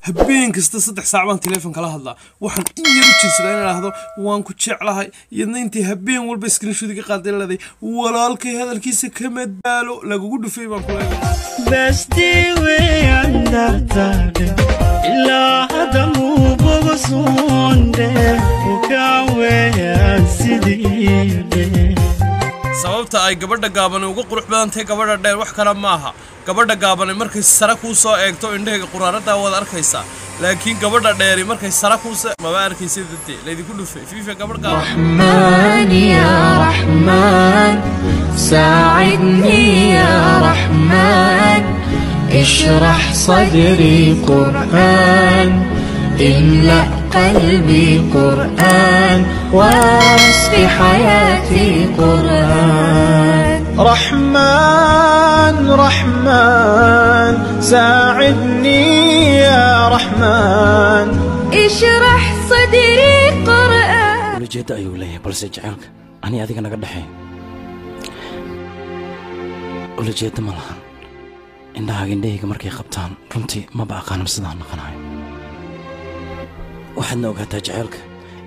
habeen kasta 3 saac baan telefoon kala hadlaa waxaan in yar u jeesadaa in raahdo waan ku jeclahay iyadna intii habeen walba screenshot iga qaaday walaalkay hadalkiisa kama daalo lagu dhufay baan ku leeyahay basti way andartade illa hadamu bogsonde ukawe sidide sababta ay gabadha gaaban ugu qurux badan tahay gabadha dheer wax kala maaha gabadha gaaban markay sara ku soo eegto indhaha quraarada wada arkaysa laakiin gabadha dheer markay sara ku soo ma arkaysid dadii leedii ku dhufay fiifa gabadh gaaban rahman ya rahman saacidni ya rahman ishrah sadri qur'an imla قلبي قرآن واسقي حياتي قرآن رحمن رحمن ساعدني يا رحمن اشرح صدري قرآن ولجيت أيوة ليه بس جعلك أنا أذيك أنا قد حين ولجيت ملهن إنها عندي كمركي خبطان كنتي ما بقى قانم صدان قناعي waxaadna ogaataa jaceelka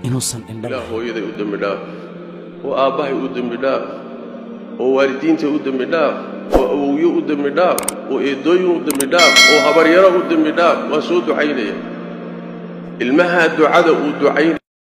inuusan indhaha hooyaday u dambi dhaaf oo aabbahay u dambi dhaaf oo waalidiinta u dambi dhaaf oo awowyo u dambi dhaaf oo eedooyin u dambi dhaaf oo habaryaro u dambi dhaaf waa soo ducaynaya ilmaha ducada uu ducayn